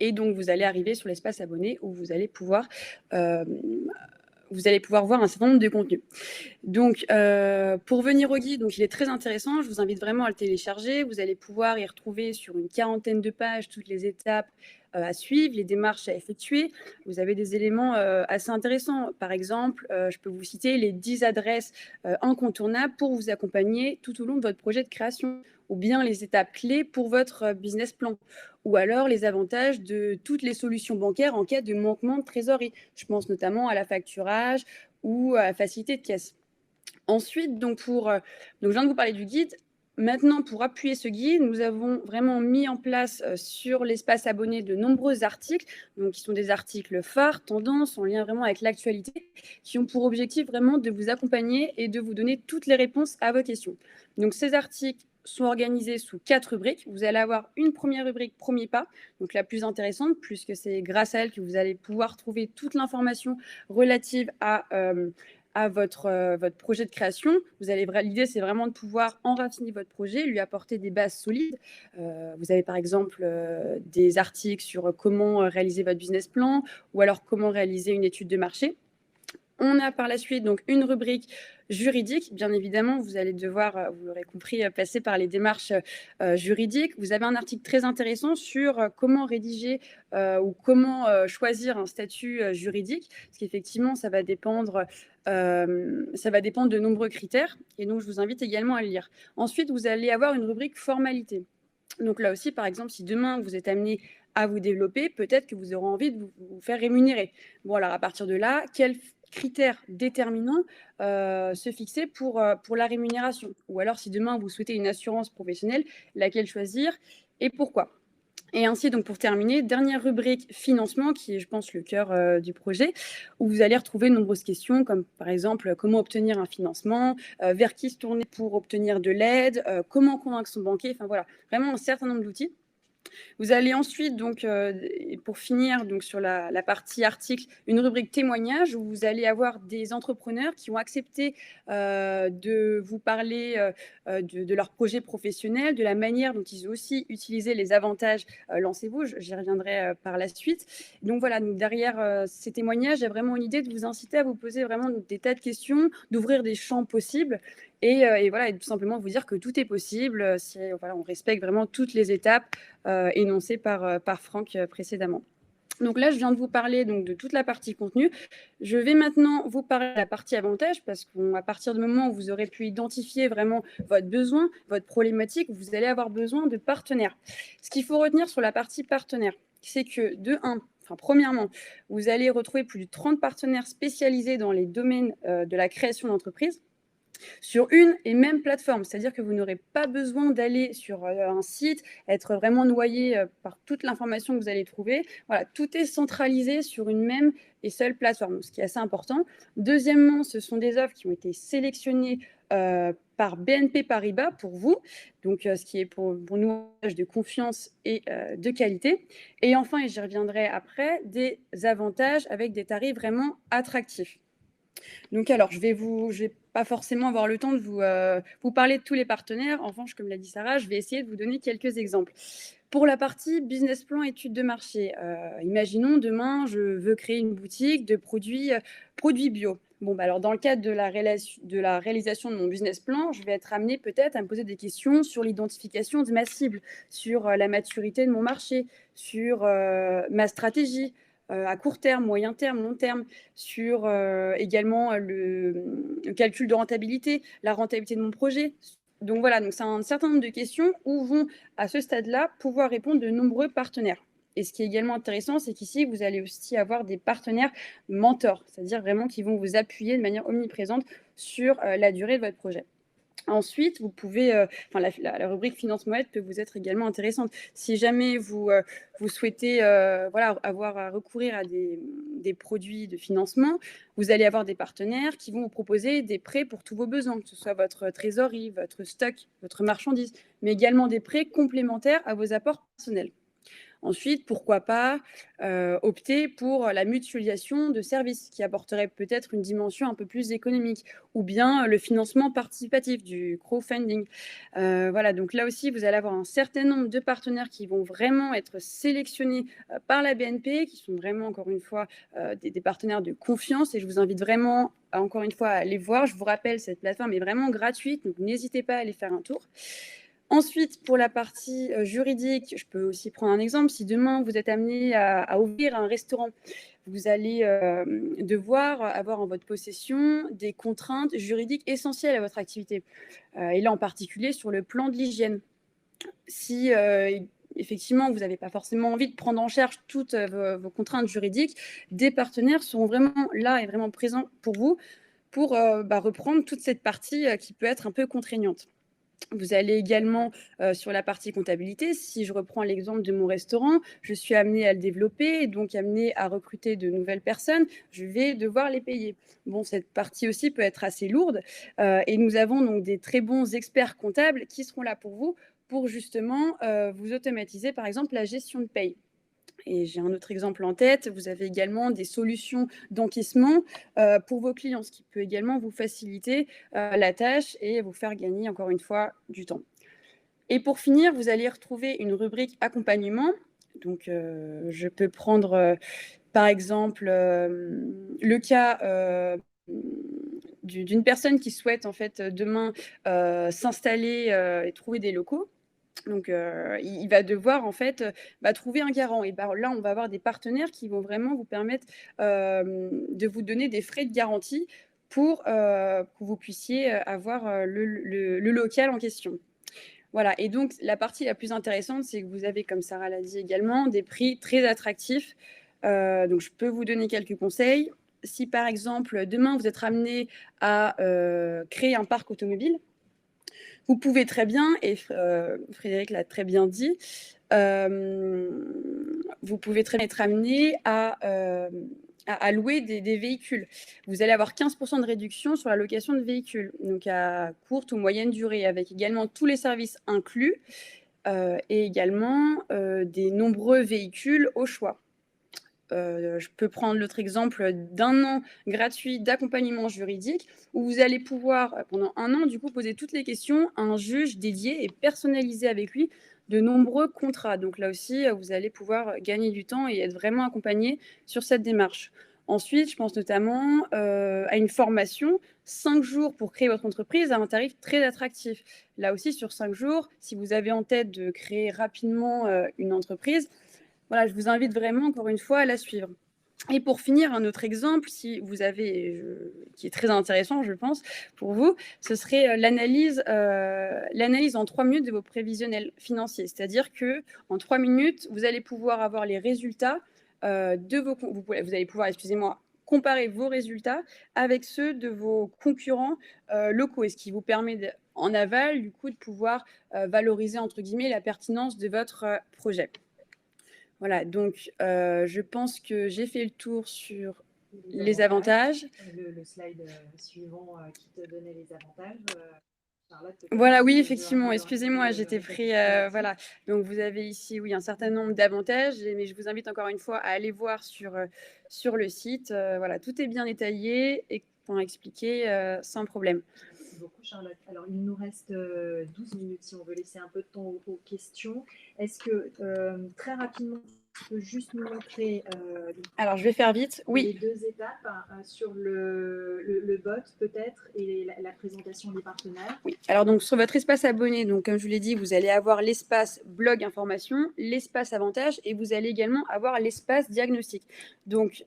Et donc, vous allez arriver sur l'espace abonné où vous allez pouvoir voir un certain nombre de contenus. Donc, pour venir au guide, donc il est très intéressant. Je vous invite vraiment à le télécharger. Vous allez pouvoir y retrouver sur une 40aine de pages toutes les étapes à suivre, les démarches à effectuer. Vous avez des éléments assez intéressants. Par exemple, je peux vous citer les 10 adresses incontournables pour vous accompagner tout au long de votre projet de création, ou bien les étapes clés pour votre business plan, ou alors les avantages de toutes les solutions bancaires en cas de manquement de trésorerie. Je pense notamment à la facturage ou à la facilité de caisse. Ensuite, donc je viens de vous parler du guide. Maintenant, pour appuyer ce guide, nous avons vraiment mis en place sur l'espace abonné de nombreux articles, donc qui sont des articles phares, tendances, en lien vraiment avec l'actualité, qui ont pour objectif vraiment de vous accompagner et de vous donner toutes les réponses à vos questions. Donc ces articles sont organisés sous 4 rubriques. Vous allez avoir une première rubrique, premier pas, donc la plus intéressante, puisque c'est grâce à elle que vous allez pouvoir trouver toute l'information relative à votre projet de création. L'idée, c'est vraiment de pouvoir enraciner votre projet, lui apporter des bases solides. Vous avez par exemple des articles sur comment réaliser votre business plan ou alors comment réaliser une étude de marché. On a par la suite donc une rubrique juridique. Bien évidemment, vous allez devoir, vous l'aurez compris, passer par les démarches juridiques. Vous avez un article très intéressant sur comment rédiger ou comment choisir un statut juridique, parce qu'effectivement, ça va dépendre de nombreux critères. Et donc, je vous invite également à le lire. Ensuite, vous allez avoir une rubrique formalité. Donc là aussi, par exemple, si demain vous êtes amené à vous développer, peut-être que vous aurez envie de vous faire rémunérer. Bon, alors à partir de là, quels critères déterminants se fixer pour la rémunération? Ou alors, si demain vous souhaitez une assurance professionnelle, laquelle choisir et pourquoi? Et ainsi, donc pour terminer, dernière rubrique financement, qui est, je pense, le cœur du projet, où vous allez retrouver de nombreuses questions, comme par exemple comment obtenir un financement, vers qui se tourner pour obtenir de l'aide, comment convaincre son banquier, enfin voilà, vraiment un certain nombre d'outils. Vous allez ensuite, donc, pour finir donc, sur la partie article, une rubrique témoignage où vous allez avoir des entrepreneurs qui ont accepté de vous parler de leur projet professionnel, de la manière dont ils ont aussi utilisé les avantages Lancez-vous, j'y reviendrai par la suite. Donc voilà, donc, derrière ces témoignages, il y a vraiment une idée de vous inciter à vous poser vraiment des tas de questions, d'ouvrir des champs possibles. Et voilà, et tout simplement vous dire que tout est possible si voilà, on respecte vraiment toutes les étapes énoncées par Franck précédemment. Donc là, je viens de vous parler donc, de toute la partie contenu. Je vais maintenant vous parler de la partie avantage parce qu'à partir du moment où vous aurez pu identifier vraiment votre besoin, votre problématique, vous allez avoir besoin de partenaires. Ce qu'il faut retenir sur la partie partenaire, c'est que premièrement, vous allez retrouver plus de 30 partenaires spécialisés dans les domaines de la création d'entreprise, sur une et même plateforme. C'est-à-dire que vous n'aurez pas besoin d'aller sur un site, être vraiment noyé par toute l'information que vous allez trouver. Voilà, tout est centralisé sur une même et seule plateforme, ce qui est assez important. Deuxièmement, ce sont des offres qui ont été sélectionnées par BNP Paribas pour vous, donc ce qui est pour nous un gage de confiance et de qualité. Et enfin, et j'y reviendrai après, des avantages avec des tarifs vraiment attractifs. Donc alors, je vais pas forcément avoir le temps de vous parler de tous les partenaires. En revanche, comme l'a dit Sarah, je vais essayer de vous donner quelques exemples. Pour la partie business plan, études de marché, imaginons demain, je veux créer une boutique de produits bio. Bon, bah alors dans le cadre de la réalisation de mon business plan, je vais être amenée peut-être à me poser des questions sur l'identification de ma cible, sur la maturité de mon marché, sur ma stratégie à court terme, moyen terme, long terme, sur également le calcul de rentabilité, la rentabilité de mon projet. Donc voilà, donc c'est un certain nombre de questions où vont à ce stade-là pouvoir répondre de nombreux partenaires. Et ce qui est également intéressant, c'est qu'ici, vous allez aussi avoir des partenaires mentors, c'est-à-dire vraiment qui vont vous appuyer de manière omniprésente sur la durée de votre projet. Ensuite, vous pouvez, la rubrique finance moette peut vous être également intéressante. Si jamais vous souhaitez avoir à recourir à des produits de financement, vous allez avoir des partenaires qui vont vous proposer des prêts pour tous vos besoins, que ce soit votre trésorerie, votre stock, votre marchandise, mais également des prêts complémentaires à vos apports personnels. Ensuite, pourquoi pas opter pour la mutualisation de services qui apporterait peut-être une dimension un peu plus économique, ou bien le financement participatif du crowdfunding. Voilà, donc là aussi, vous allez avoir un certain nombre de partenaires qui vont vraiment être sélectionnés par la BNP, qui sont vraiment, encore une fois, des partenaires de confiance. Et je vous invite vraiment, encore une fois, à aller voir. Je vous rappelle, cette plateforme est vraiment gratuite, donc n'hésitez pas à aller faire un tour. Ensuite, pour la partie juridique, je peux aussi prendre un exemple. Si demain, vous êtes amené à ouvrir un restaurant, vous allez devoir avoir en votre possession des contraintes juridiques essentielles à votre activité. Et là, en particulier, sur le plan de l'hygiène. Si effectivement, vous n'avez pas forcément envie de prendre en charge toutes vos contraintes juridiques, des partenaires seront vraiment là et vraiment présents pour vous pour reprendre toute cette partie qui peut être un peu contraignante. Vous allez également sur la partie comptabilité. Si je reprends l'exemple de mon restaurant, je suis amenée à le développer et donc amenée à recruter de nouvelles personnes. Je vais devoir les payer. Bon, cette partie aussi peut être assez lourde et nous avons donc des très bons experts comptables qui seront là pour vous pour justement vous automatiser par exemple la gestion de paye. Et j'ai un autre exemple en tête. Vous avez également des solutions d'encaissement pour vos clients, ce qui peut également vous faciliter la tâche et vous faire gagner, encore une fois, du temps. Et pour finir, vous allez retrouver une rubrique accompagnement. Donc, je peux prendre, par exemple, le cas d'une personne qui souhaite, en fait, demain s'installer et trouver des locaux. Donc, il va devoir en fait trouver un garant. Et là, on va avoir des partenaires qui vont vraiment vous permettre de vous donner des frais de garantie pour que vous puissiez avoir le local en question. Voilà. Et donc, la partie la plus intéressante, c'est que vous avez, comme Sarah l'a dit également, des prix très attractifs. Donc, je peux vous donner quelques conseils. Si par exemple, demain, vous êtes amené à créer un parc automobile, vous pouvez très bien, et Frédéric l'a très bien dit, vous pouvez très bien être amené à louer des véhicules. Vous allez avoir 15% de réduction sur la location de véhicules, donc à courte ou moyenne durée, avec également tous les services inclus et également des nombreux véhicules au choix. Je peux prendre l'autre exemple d'1 an gratuit d'accompagnement juridique où vous allez pouvoir, pendant 1 an, du coup, poser toutes les questions à un juge dédié et personnaliser avec lui de nombreux contrats. Donc là aussi, vous allez pouvoir gagner du temps et être vraiment accompagné sur cette démarche. Ensuite, je pense notamment à une formation, 5 jours pour créer votre entreprise à un tarif très attractif. Là aussi, sur 5 jours, si vous avez en tête de créer rapidement une entreprise, voilà, je vous invite vraiment, encore une fois, à la suivre. Et pour finir, un autre exemple, si vous avez, qui est très intéressant, je pense, pour vous, ce serait l'analyse en 3 minutes de vos prévisionnels financiers. C'est-à-dire qu'en 3 minutes, vous allez pouvoir avoir les résultats de vos... Vous allez pouvoir, excusez-moi, comparer vos résultats avec ceux de vos concurrents locaux. Et ce qui vous permet, en aval, du coup, de pouvoir valoriser, entre guillemets, la pertinence de votre projet. Voilà, donc je pense que j'ai fait le tour sur les avantages. Le slide suivant qui te donnait les avantages. Charlotte, Voilà, oui, effectivement, excusez-moi, j'étais pris. Voilà, donc vous avez ici, oui, un certain nombre d'avantages, mais je vous invite encore une fois à aller voir sur le site. Voilà, tout est bien détaillé et temps expliqué sans problème. Merci beaucoup, Charlotte. Alors, il nous reste 12 minutes si on veut laisser un peu de temps aux questions. Est-ce que, très rapidement, tu peux juste nous montrer Alors, je vais faire vite. les Oui, 2 étapes sur le bot peut-être et la présentation des partenaires? oui. Alors, donc, sur votre espace abonné, donc, comme je vous l'ai dit, vous allez avoir l'espace blog information, l'espace avantage et vous allez également avoir l'espace diagnostic. Donc,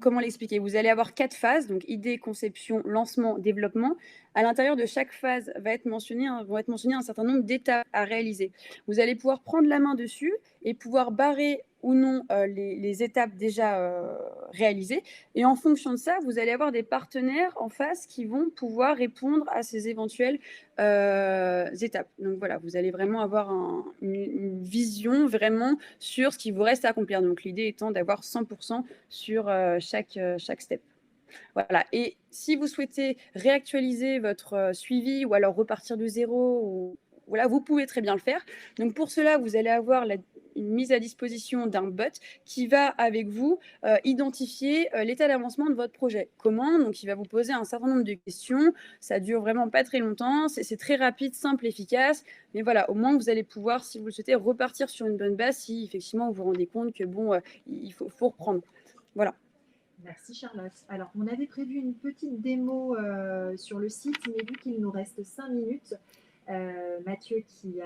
comment l'expliquer? Vous allez avoir 4 phases, donc idée, conception, lancement, développement. À l'intérieur de chaque phase vont être mentionnées un certain nombre d'étapes à réaliser. Vous allez pouvoir prendre la main dessus et pouvoir barrer ou non les étapes déjà réalisées. Et en fonction de ça, vous allez avoir des partenaires en face qui vont pouvoir répondre à ces éventuelles étapes. Donc voilà, vous allez vraiment avoir une vision vraiment sur ce qui vous reste à accomplir. Donc l'idée étant d'avoir 100% sur chaque step. Voilà. Et si vous souhaitez réactualiser votre suivi ou alors repartir de zéro, voilà, vous pouvez très bien le faire. Donc pour cela, vous allez avoir une mise à disposition d'un bot qui va avec vous identifier l'état d'avancement de votre projet. Comment? Donc il va vous poser un certain nombre de questions. Ça dure vraiment pas très longtemps. C'est très rapide, simple, efficace. Mais voilà, au moins vous allez pouvoir, si vous le souhaitez, repartir sur une bonne base si effectivement vous vous rendez compte que bon, il faut reprendre. Voilà. Merci Charlotte. Alors, on avait prévu une petite démo sur le site, mais vu qu'il nous reste 5 minutes, Mathieu qui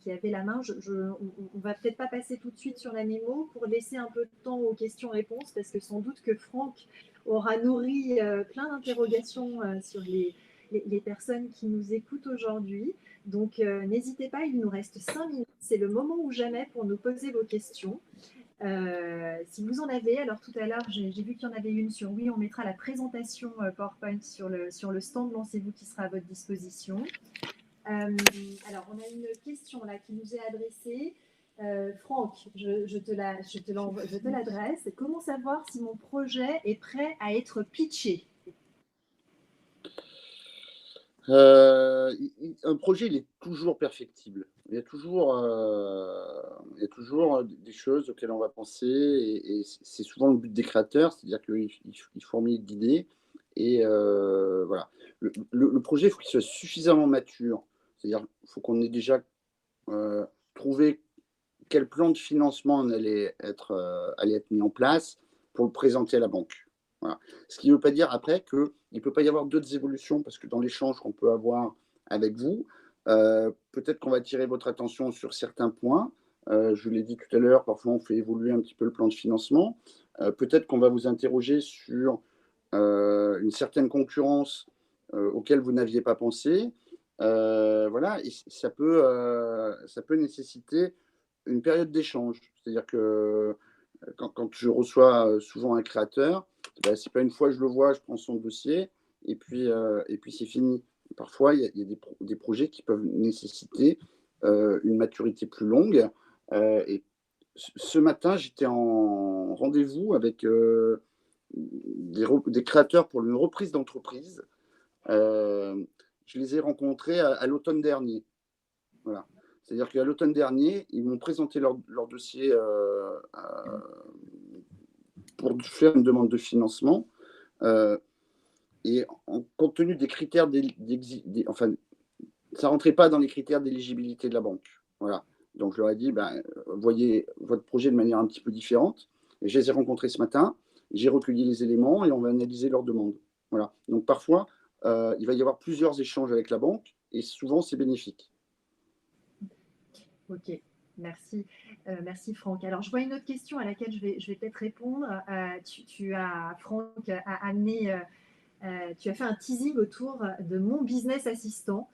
avait la main, on va peut-être pas passer tout de suite sur la démo pour laisser un peu de temps aux questions-réponses, parce que sans doute que Franck aura nourri plein d'interrogations sur les personnes qui nous écoutent aujourd'hui. Donc, n'hésitez pas, il nous reste 5 minutes. C'est le moment ou jamais pour nous poser vos questions. Si vous en avez, alors tout à l'heure, j'ai vu qu'il y en avait une sur oui, on mettra la présentation PowerPoint sur le stand Lancez-vous qui sera à votre disposition. Alors, on a une question là qui nous est adressée. Franck, je te l'adresse. Comment savoir si mon projet est prêt à être pitché? Un projet, il est toujours perfectible. Il y a toujours des choses auxquelles on va penser et c'est souvent le but des créateurs, c'est-à-dire qu'ils formulent d'idées et voilà. Le projet, il faut qu'il soit suffisamment mature, c'est-à-dire il faut qu'on ait déjà trouvé quel plan de financement allait être mis en place pour le présenter à la banque. Voilà. Ce qui ne veut pas dire après qu'il ne peut pas y avoir d'autres évolutions, parce que dans l'échange qu'on peut avoir avec vous, peut-être qu'on va attirer votre attention sur certains points. Je l'ai dit tout à l'heure, parfois on fait évoluer un petit peu le plan de financement. Peut-être qu'on va vous interroger sur une certaine concurrence auquel vous n'aviez pas pensé. Voilà, et ça peut nécessiter une période d'échange. C'est-à-dire que quand je reçois souvent un créateur, ben, c'est pas une fois que je le vois, je prends son dossier et puis c'est fini. Parfois, il y a des projets qui peuvent nécessiter une maturité plus longue. Et ce matin, j'étais en rendez-vous avec des créateurs pour une reprise d'entreprise. Je les ai rencontrés à l'automne dernier. Voilà. C'est-à-dire qu'à l'automne dernier, ils m'ont présenté leur dossier pour faire une demande de financement. Et compte tenu des critères, enfin, ça ne rentrait pas dans les critères d'éligibilité de la banque. Voilà. Donc, je leur ai dit, voyez votre projet de manière un petit peu différente. Et je les ai rencontrés ce matin, j'ai recueilli les éléments et on va analyser leurs demandes. Voilà. Donc, parfois, il va y avoir plusieurs échanges avec la banque et souvent, c'est bénéfique. Ok, merci. Merci Franck. Alors, je vois une autre question à laquelle je vais peut-être répondre. Franck a amené, tu as fait un teasing autour de mon business assistant.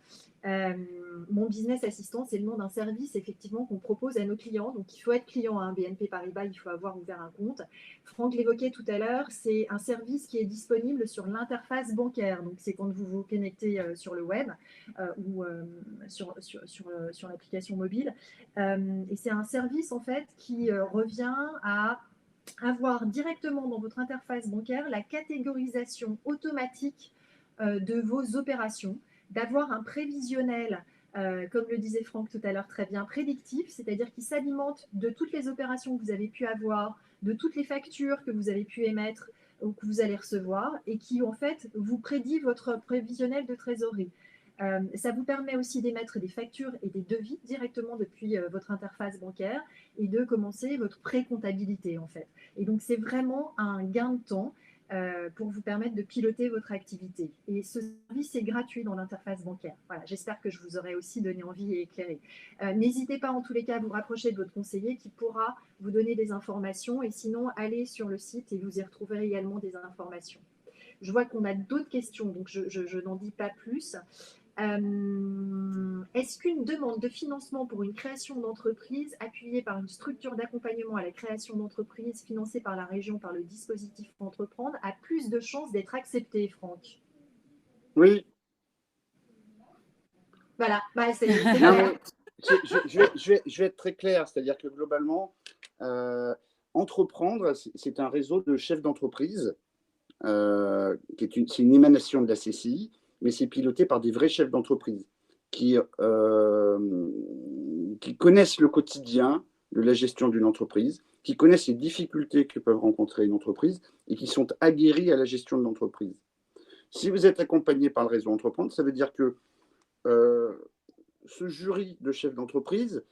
Mon business assistant, c'est le nom d'un service effectivement qu'on propose à nos clients. Donc, il faut être client à un BNP Paribas, il faut avoir ouvert un compte. Franck l'évoquait tout à l'heure, c'est un service qui est disponible sur l'interface bancaire. Donc, c'est quand vous vous connectez sur le web ou sur l'application mobile. Et c'est un service en fait qui revient à avoir directement dans votre interface bancaire la catégorisation automatique de vos opérations, d'avoir un prévisionnel, comme le disait Franck tout à l'heure très bien, prédictif, c'est-à-dire qui s'alimente de toutes les opérations que vous avez pu avoir, de toutes les factures que vous avez pu émettre, que vous allez recevoir et qui, en fait, vous prédit votre prévisionnel de trésorerie. Ça vous permet aussi d'émettre des factures et des devis directement depuis votre interface bancaire et de commencer votre pré-comptabilité, en fait. Et donc, c'est vraiment un gain de temps pour vous permettre de piloter votre activité. Et ce service est gratuit dans l'interface bancaire. Voilà, j'espère que je vous aurai aussi donné envie et éclairé. N'hésitez pas en tous les cas à vous rapprocher de votre conseiller qui pourra vous donner des informations et sinon, allez sur le site et vous y retrouverez également des informations. Je vois qu'on a d'autres questions, donc je n'en dis pas plus. Est-ce qu'une demande de financement pour une création d'entreprise appuyée par une structure d'accompagnement à la création d'entreprise financée par la région par le dispositif Entreprendre a plus de chances d'être acceptée, Franck? Oui. Voilà, c'est Non, clair. mais je vais être très clair, c'est-à-dire que globalement, Entreprendre, c'est un réseau de chefs d'entreprise, c'est une émanation de la CCI, mais c'est piloté par des vrais chefs d'entreprise qui connaissent le quotidien de la gestion d'une entreprise, qui connaissent les difficultés que peuvent rencontrer une entreprise et qui sont aguerris à la gestion de l'entreprise. Si vous êtes accompagné par le réseau Entreprendre, ça veut dire que ce jury de chefs d'entreprise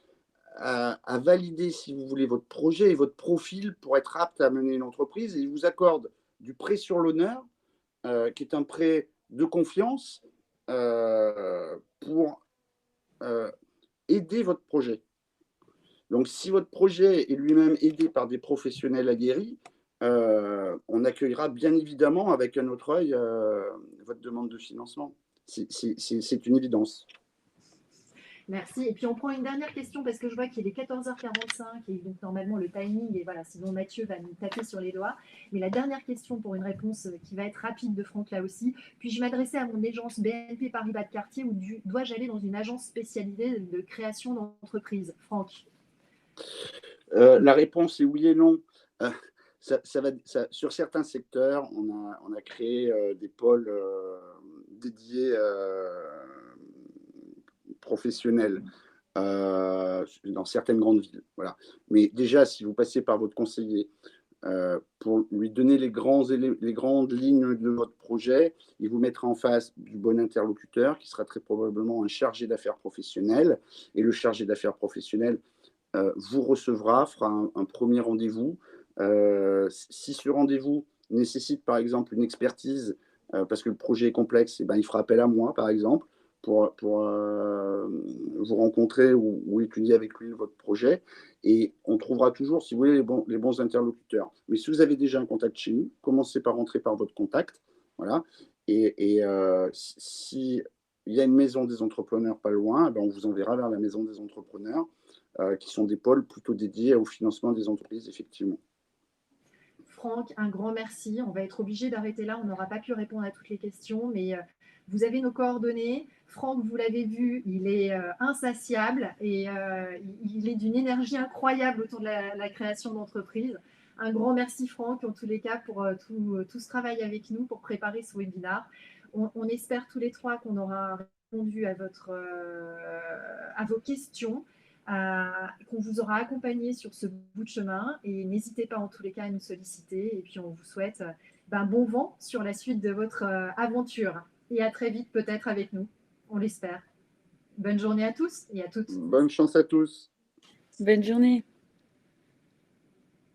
a validé, si vous voulez, votre projet et votre profil pour être apte à mener une entreprise et il vous accorde du prêt sur l'honneur, qui est un prêt de confiance pour aider votre projet. Donc, si votre projet est lui-même aidé par des professionnels aguerris, on accueillera bien évidemment avec un autre œil votre demande de financement. C'est une évidence. Merci. Et puis, on prend une dernière question parce que je vois qu'il est 14h45 et donc normalement le timing, et voilà, sinon Mathieu va nous taper sur les doigts. Mais la dernière question pour une réponse qui va être rapide de Franck là aussi. Puis-je m'adresser à mon agence BNP Paribas de quartier ou dois-je aller dans une agence spécialisée de création d'entreprise? Franck? La réponse est oui et non. Sur certains secteurs, on a créé des pôles dédiés professionnels dans certaines grandes villes. Voilà. Mais déjà, si vous passez par votre conseiller pour lui donner les grandes lignes de votre projet, il vous mettra en face du bon interlocuteur qui sera très probablement un chargé d'affaires professionnel. Et le chargé d'affaires professionnel vous recevra, fera un premier rendez-vous. Si ce rendez-vous nécessite par exemple une expertise parce que le projet est complexe, et ben, il fera appel à moi par exemple pour vous rencontrer ou étudier avec lui votre projet. Et on trouvera toujours, si vous voulez, les bons interlocuteurs. Mais si vous avez déjà un contact chez nous, commencez par rentrer par votre contact. Voilà. Et si il y a une maison des entrepreneurs pas loin, ben on vous enverra vers la maison des entrepreneurs, qui sont des pôles plutôt dédiés au financement des entreprises, effectivement. Franck, un grand merci. On va être obligé d'arrêter là. On n'aura pas pu répondre à toutes les questions, mais vous avez nos coordonnées. Franck, vous l'avez vu, il est insatiable et il est d'une énergie incroyable autour de la création d'entreprise. Un grand merci, Franck, en tous les cas, pour tout ce travail avec nous pour préparer ce webinaire. On espère tous les trois qu'on aura répondu à vos questions. Qu'on vous aura accompagné sur ce bout de chemin et n'hésitez pas en tous les cas à nous solliciter et puis on vous souhaite bon vent sur la suite de votre aventure et à très vite peut-être avec nous, on l'espère. Bonne journée à tous et à toutes. Bonne chance à tous. Bonne journée.